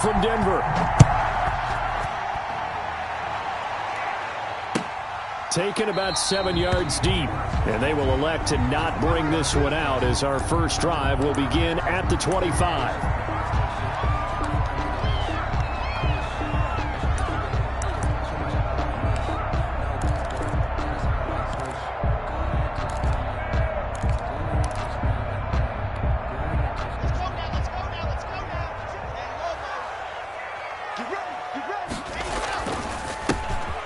from Denver. Taken about 7 yards deep, and they will elect to not bring this one out as our first drive will begin at the 25.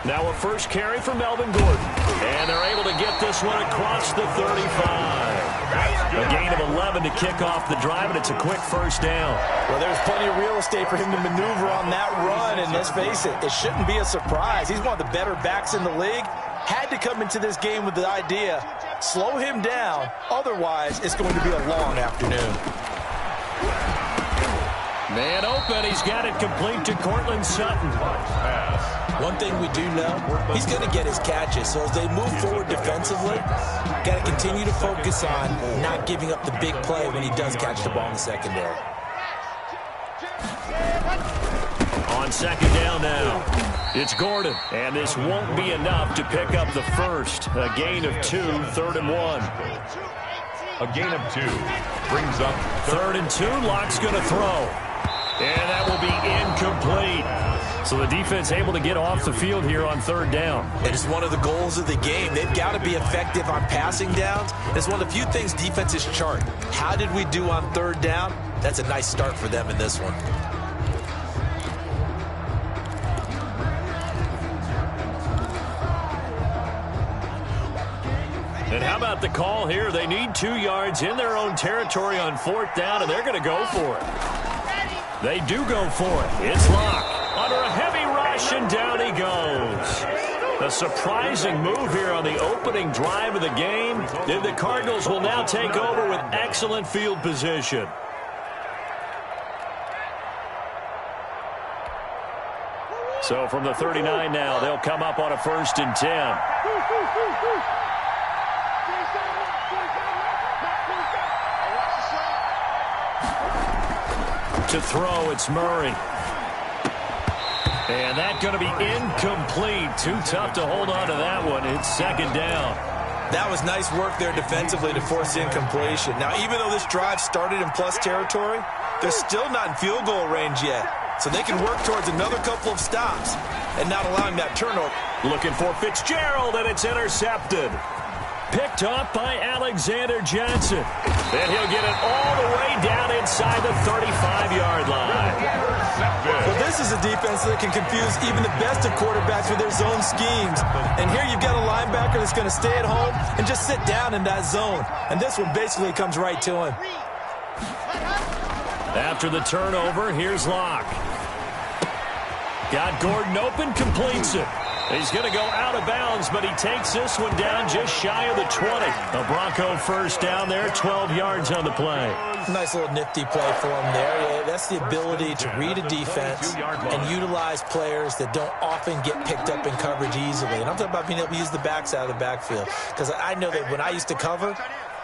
Now a first carry from Melvin Gordon. And they're able to get this one across the 35. A gain of 11 to kick off the drive, and it's a quick first down. Well, there's plenty of real estate for him to maneuver on that run, and let's face it, it shouldn't be a surprise. He's one of the better backs in the league. Had to come into this game with the idea, slow him down, otherwise it's going to be a long afternoon. Man open, he's got it complete to Cortland Sutton. One thing we do know, he's going to get his catches. So as they move forward defensively, got to continue to focus on not giving up the big play when he does catch the ball in the secondary. On second down now, it's Gordon. And this won't be enough to pick up the first. A gain of 2, 3rd and 1. A gain of 2 brings up 3rd and 2, Locke's going to throw. And that will be incomplete. So the defense able to get off the field here on 3rd down. It is one of the goals of the game. They've got to be effective on passing downs. It's one of the few things defenses chart. How did we do on 3rd down? That's a nice start for them in this one. And how about the call here? They need 2 yards in their own territory on 4th down, and they're going to go for it. They do go for it. It's Locke under a heavy rush, and down he goes. A surprising move here on the opening drive of the game. And the Cardinals will now take over with excellent field position. So from the 39 now, they'll come up on a 1st and 10. To throw, it's Murray. And that's going to be incomplete. Too tough to hold on to that one. It's 2nd down. That was nice work there defensively to force incompletion. Now, even though this drive started in plus territory, they're still not in field goal range yet. So they can work towards another couple of stops and not allowing that turnover. Looking for Fitzgerald, and it's intercepted. Picked off by Alexander Johnson. And he'll get it all the way down inside the 35-yard line. Well, this is a defense that can confuse even the best of quarterbacks with their zone schemes. And here you've got a linebacker that's going to stay at home and just sit down in that zone. And this one basically comes right to him. After the turnover, here's Locke. Got Gordon open, completes it. He's going to go out of bounds, but he takes this one down just shy of the 20. A Bronco first down there, 12 yards on the play. Nice little nifty play for him there. Yeah, that's the ability to read a defense and utilize players that don't often get picked up in coverage easily. And I'm talking about being able to use the backs out of the backfield. Because I know that when I used to cover,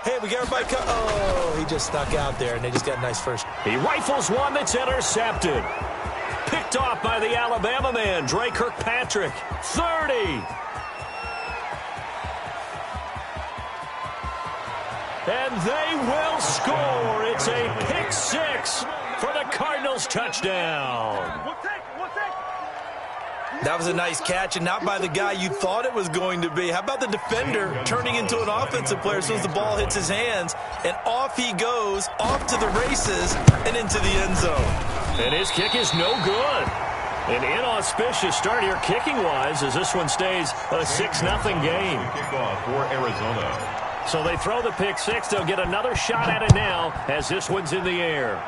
hey, we got everybody oh, he just snuck out there, and they just got a nice first. He rifles one that's intercepted. Picked off by the Alabama man, Dre Kirkpatrick. 30. And they will score. It's a pick 6 for the Cardinals touchdown. That was a nice catch, and not by the guy you thought it was going to be. How about the defender turning into an offensive player as soon as the ball hits his hands, and off he goes, off to the races, and into the end zone. And his kick is no good. An inauspicious start here kicking-wise as this one stays a 6-0 game. Kickoff for Arizona. So they throw the pick 6. They'll get another shot at it now as this one's in the air.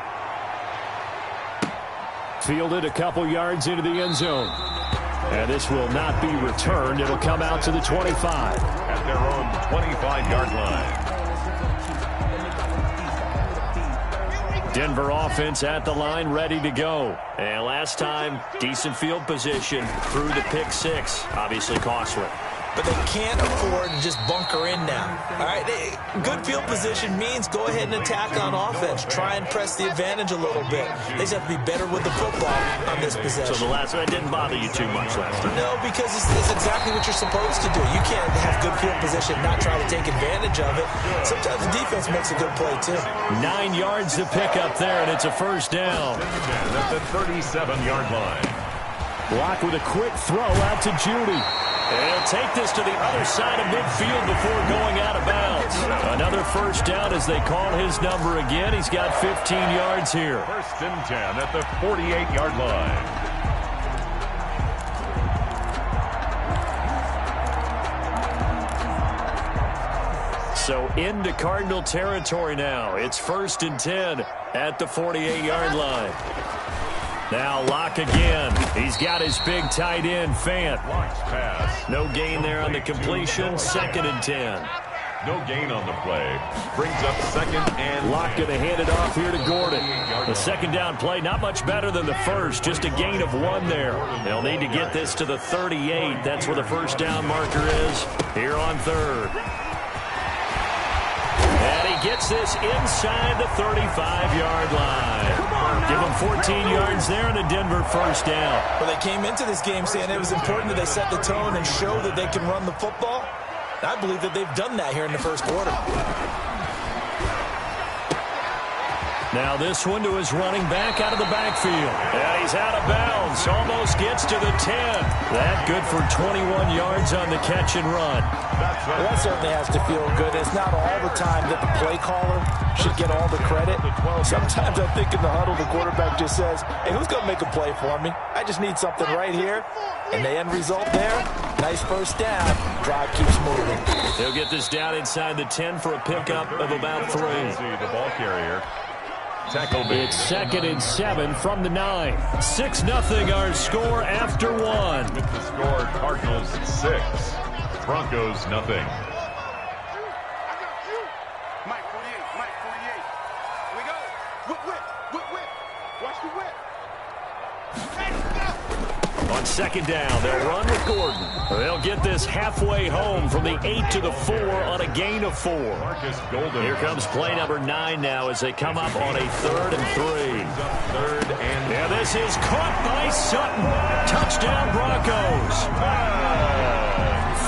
Fielded a couple yards into the end zone. And this will not be returned. It'll come out to the 25. At their own 25-yard line. Denver offense at the line, ready to go. And last time, decent field position through the pick 6. Obviously costly. but they can't afford to just bunker in now. All right, good field position means go ahead and attack on offense. Try and press the advantage a little bit. They just have to be better with the football on this possession. So the last one didn't bother you too much last time? No, because it's exactly what you're supposed to do. You can't have good field position, not try to take advantage of it. Sometimes the defense makes a good play, too. 9 yards to pick up there, and it's a first down. At the 37-yard line. Block with a quick throw out to Judy. And he'll take this to the other side of midfield before going out of bounds. Another first down as they call his number again. He's got 15 yards here. 1st and 10 at the 48-yard line. So into Cardinal territory now. It's 1st and 10 at the 48-yard line. Now Locke again. He's got his big tight end, Fant. Pass. No gain there on the completion. 2nd and 10. No gain on the play. Brings up 2nd and Locke going to hand it off here to Gordon. The 2nd down play, not much better than the first. Just a gain of 1 there. They'll need to get this to the 38. That's where the first down marker is here on 3rd. And he gets this inside the 35-yard line. Give him 14 yards there and a Denver first down. Well, they came into this game saying it was important that they set the tone and show that they can run the football. I believe that they've done that here in the first quarter. Now this one to his running back out of the backfield. And he's out of bounds. Almost gets to the 10. That good for 21 yards on the catch and run. Well, that certainly has to feel good. It's not all the time that the play caller should get all the credit. Sometimes I think in the huddle, the quarterback just says, hey, who's going to make a play for me? I just need something right here. And the end result there, nice first down. Drive keeps moving. He'll get this down inside the 10 for a pickup of about 3. the ball carrier. It's 2nd and 7 from the 9. 6-0 our score after 1. With the score, Cardinals 6, Broncos nothing. Mike 48, Mike 48. Here we go. Whip. Watch the whip. On 2nd down, they'll run with Gordon. They'll get this halfway home from the 8 to the 4 on a gain of 4. Marcus Golden. Here comes play number 9 now as they come up on a 3rd and 3. 3rd and Yeah, this is caught by Sutton. Touchdown Broncos.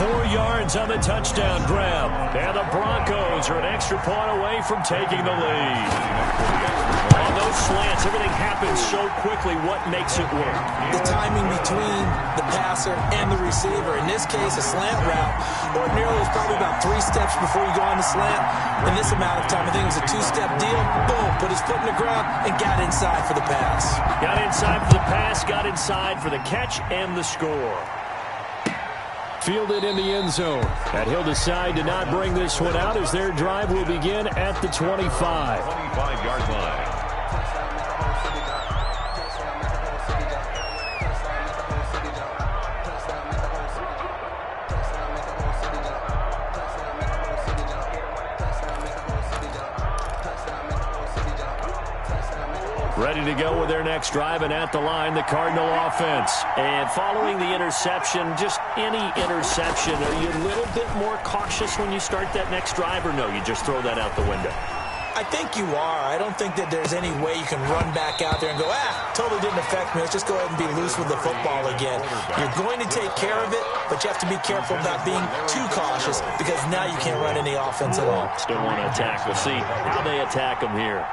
4 yards on the touchdown grab. And the Broncos are an extra point away from taking the lead. On those slants, everything happens so quickly. What makes it work? The timing between the passer and the receiver. In this case, a slant route. Ordinarily, it's probably about 3 steps before you go on the slant. In this amount of time, I think it was a 2-step deal. Boom, put his foot in the ground and got inside for the pass. Got inside for the pass, got inside for the catch and the score. Fielded in the end zone. And he'll decide to not bring this one out as their drive will begin at the 25. 25-yard line. Ready to go with their next drive, and at the line, the Cardinal offense. And following the interception, just any interception, are you a little bit more cautious when you start that next drive, or no, you just throw that out the window? I think you are. I don't think that there's any way you can run back out there and go, totally didn't affect me. Let's just go ahead and be loose with the football again. You're going to take care of it, but you have to be careful about being too cautious because now you can't run any offense at all. Still want to attack. We'll see how they attack them here.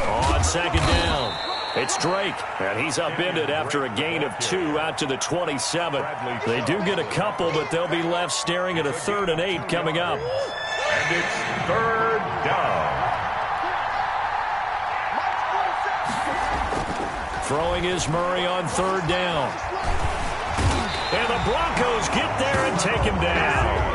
On 2nd down, it's Drake, and he's upended after a gain of 2 out to the 27. They do get a couple, but they'll be left staring at a 3rd and 8 coming up. And it's 3rd down. Throwing is Murray on 3rd down. And the Broncos get there and take him down.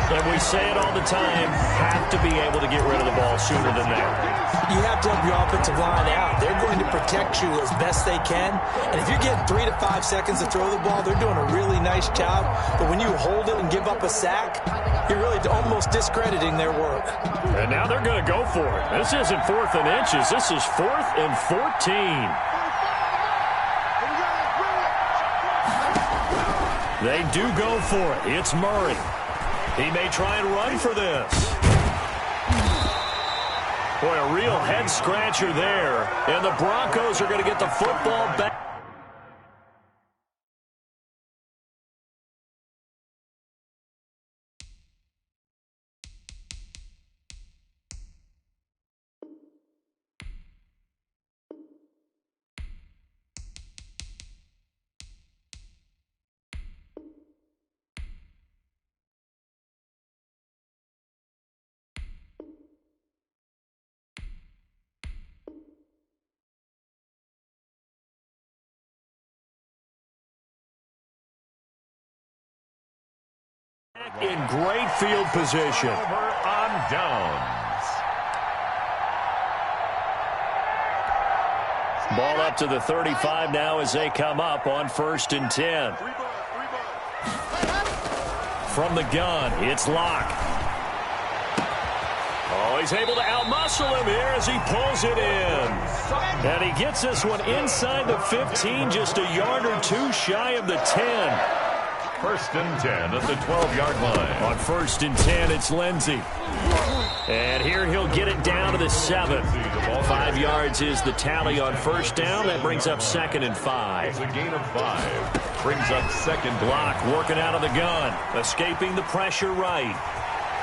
And we say it all the time, have to be able to get rid of the ball sooner than that. You have to help your offensive line out. They're going to protect you as best they can. And if you're getting 3 to 5 seconds to throw the ball, they're doing a really nice job. But when you hold it and give up a sack, You're really almost discrediting their work. And now they're going to go for it. This isn't 4th and inches. This is 4th and 14. They do go for it. It's Murray. He may try and run for this. Boy, a real head-scratcher there. And the Broncos are going to get the football back. In great field position. Over on downs. Ball up to the 35 now as they come up on 1st and 10. From the gun, it's Locke. Oh, he's able to outmuscle him here as he pulls it in. And he gets this one inside the 15, just a yard or two shy of the 10. 1st and 10 at the 12-yard line. On 1st and 10, it's Lindsey. And here he'll get it down to the 7. 5 yards is the tally on 1st down. That brings up 2nd and 5. It's a gain of 5. Brings up 2nd. Block working out of the gun. Escaping the pressure right.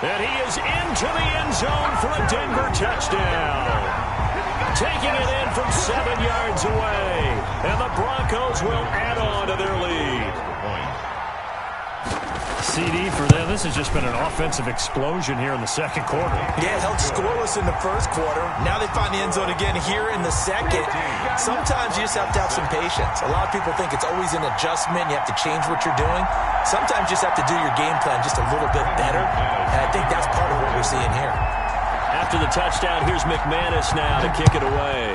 And he is into the end zone for a Denver touchdown. Taking it in from 7 yards away. And the Broncos will add on to their lead. CD for them. This has just been an offensive explosion here in the 2nd quarter. Yeah, held scoreless in the 1st quarter. Now they find the end zone again here in the 2nd. Sometimes you just have to have some patience. A lot of people think it's always an adjustment. You have to change what you're doing. Sometimes you just have to do your game plan just a little bit better. And I think that's part of what we're seeing here. After the touchdown, here's McManus now to kick it away.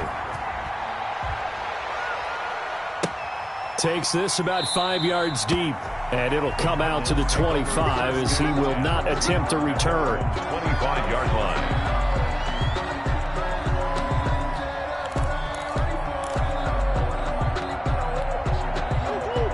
Takes this about 5 yards deep, and it'll come out to the 25 as he will not attempt a return. 25-yard line.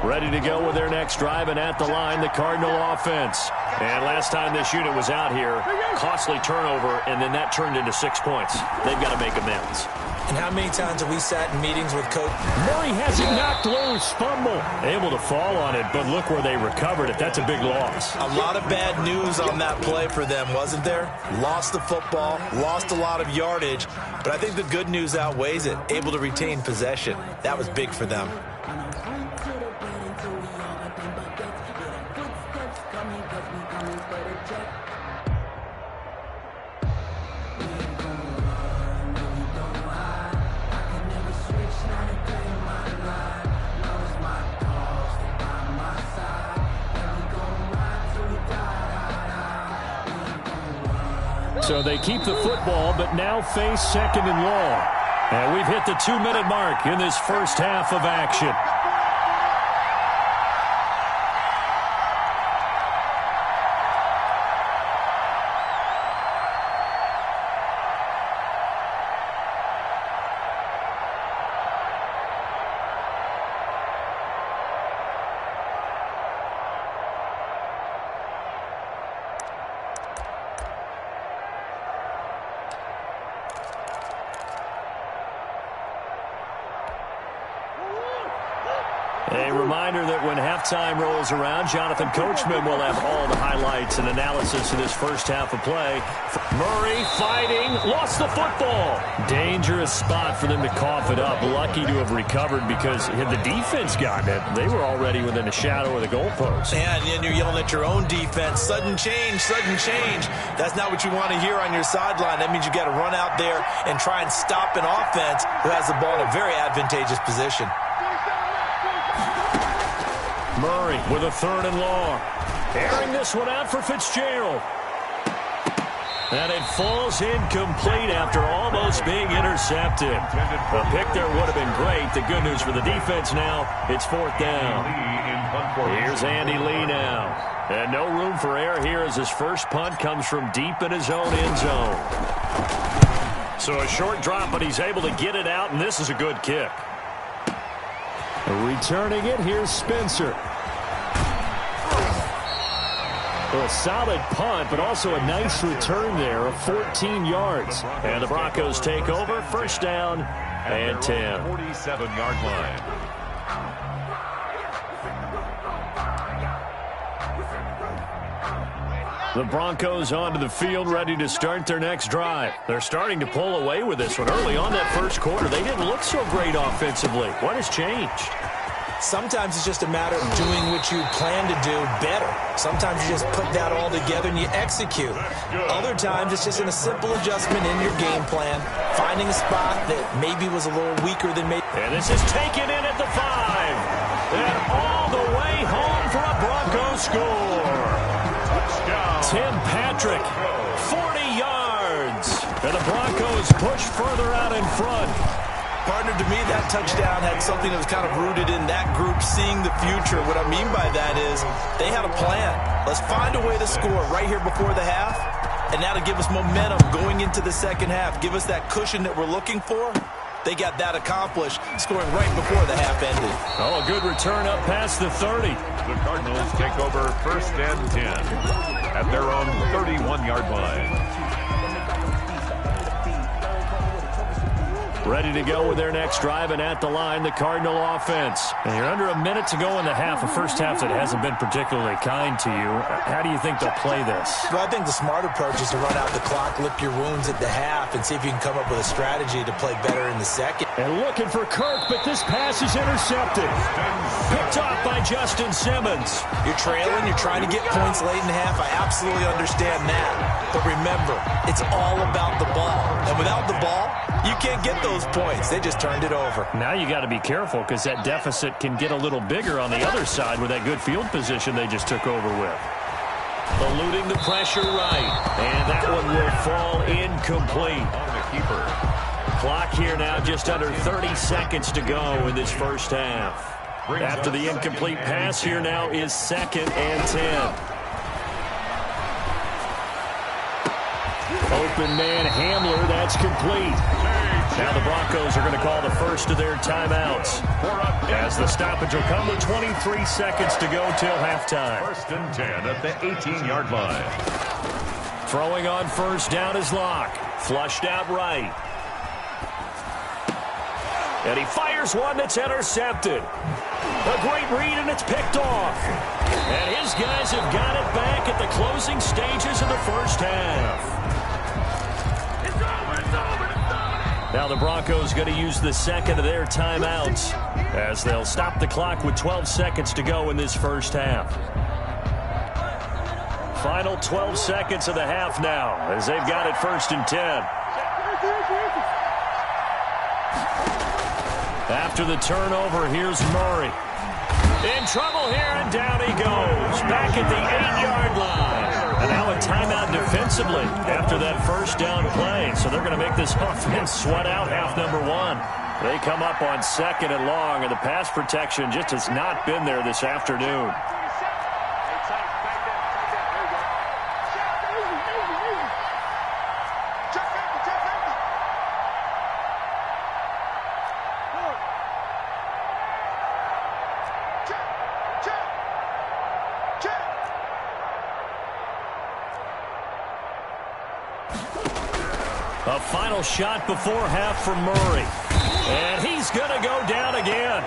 Ready to go with their next drive, and at the line, the Cardinal offense. And last time this unit was out here, costly turnover, and then that turned into 6 points. They've got to make amends. And how many times have we sat in meetings with Coach? Murray has it knocked loose, fumble. Able to fall on it, but look where they recovered it. That's a big loss. A lot of bad news on that play for them, wasn't there? Lost the football, lost a lot of yardage, but I think the good news outweighs it. Able to retain possession. That was big for them. So they keep the football, but now face 2nd and long. And we've hit the 2-minute mark in this first half of action. A reminder that when halftime rolls around, Jonathan Coachman will have all the highlights and analysis of this first half of play. Murray fighting, lost the football. Dangerous spot for them to cough it up. Lucky to have recovered because had the defense gotten it, they were already within a shadow of the goalpost. Yeah, and then you're yelling at your own defense. Sudden change, sudden change. That's not what you want to hear on your sideline. That means you got to run out there and try and stop an offense who has the ball in a very advantageous position. Murray with a 3rd and long. Airing this one out for Fitzgerald. And it falls incomplete after almost being intercepted. A pick there would have been great. The good news for the defense now, it's 4th down. Here's Andy Lee now. And no room for error here as his first punt comes from deep in his own end zone. So a short drop, but he's able to get it out, and this is a good kick. Returning it, here's Spencer. A solid punt, but also a nice return there of 14 yards. And the Broncos take over, first down and 10. 47-yard line. The Broncos onto the field, ready to start their next drive. They're starting to pull away with this one. Early on that first quarter, they didn't look so great offensively. What has changed? Sometimes it's just a matter of doing what you plan to do better. Sometimes you just put that all together and you execute. Other times it's just a simple adjustment in your game plan, finding a spot that maybe was a little weaker than maybe. And this is taken in at the 5. And all the way home for a Broncos score. Tim Patrick, 40 yards. And the Broncos push further out in front. Partner, to me, that touchdown had something that was kind of rooted in that group seeing the future. What I mean by that is they had a plan. Let's find a way to score right here before the half, and that'll give us momentum going into the second half. Give us that cushion that we're looking for. They got that accomplished, scoring right before the half ended. Oh, a good return up past the 30. The Cardinals take over first and 10 at their own 31-yard line. Ready to go with their next drive, and at the line, the Cardinal offense. And you're under a minute to go in the half, a first half that hasn't been particularly kind to you. How do you think they'll play this? Well, I think the smart approach is to run out the clock, lick your wounds at the half, and see if you can come up with a strategy to play better in the second. And looking for Kirk, but this pass is intercepted. Picked off by Justin Simmons. You're trailing, you're trying to get points late in the half. I absolutely understand that. But remember, it's all about the ball. And without the ball, you can't get those points. They just turned it over. Now you got to be careful because that deficit can get a little bigger on the other side with that good field position they just took over with. Eluding the pressure right. And that one will fall incomplete. On the keeper. Clock here now just under 30 seconds to go in this first half. After the incomplete pass, here now is second and 10. Open man Hamler, that's complete. Now the Broncos are going to call the first of their timeouts as the stoppage will come with 23 seconds to go till halftime. First and 10 at the 18-yard line. Throwing on first down is Locke. Flushed out right. And he fires one that's intercepted. A great read, and it's picked off. And his guys have got it back at the closing stages of the first half. Now the Broncos going to use the second of their timeouts as they'll stop the clock with 12 seconds to go in this first half. Final 12 seconds of the half now as they've got it first and 10. After the turnover, here's Murray. In trouble here, and down he goes. Back at the 8-yard line. And now a timeout defensively after that first down play. So they're going to make this offense sweat out half number one. They come up on second and long, and the pass protection just has not been there this afternoon. A final shot before half from Murray. And he's going to go down again.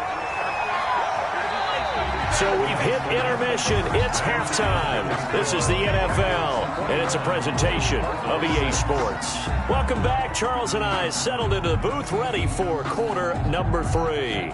So we've hit intermission. It's halftime. This is the NFL, and it's a presentation of EA Sports. Welcome back. Charles and I settled into the booth, ready for quarter number 3.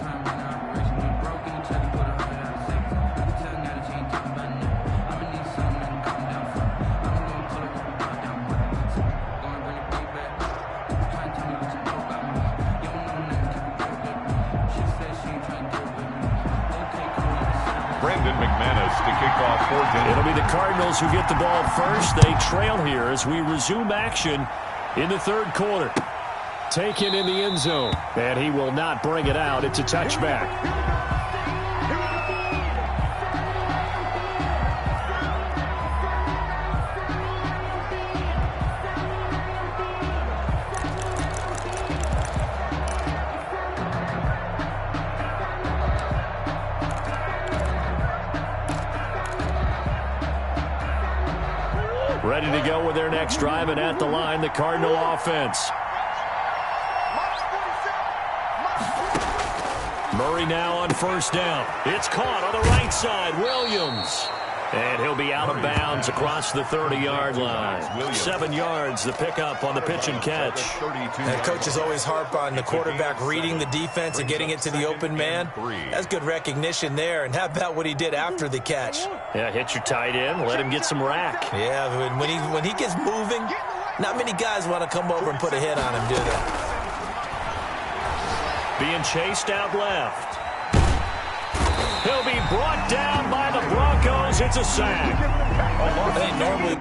It'll be the Cardinals who get the ball first. They trail here as we resume action in the third quarter. Taken in the end zone, and he will not bring it out. It's a touchback. Ready to go with their next drive, and at the line, the Cardinal offense. Murray now on first down. It's caught on the right side. Williams. And he'll be out of bounds across the 30-yard line. 7 yards, the pickup on the pitch and catch. And coaches always harp on the quarterback reading the defense and getting it to the open man. That's good recognition there. And how about what he did after the catch? Yeah, hit your tight end, let him get some rack. Yeah, when he gets moving, not many guys want to come over and put a hit on him, do they? Being chased out left. He'll be brought down by the Broncos. It's a sack. They normally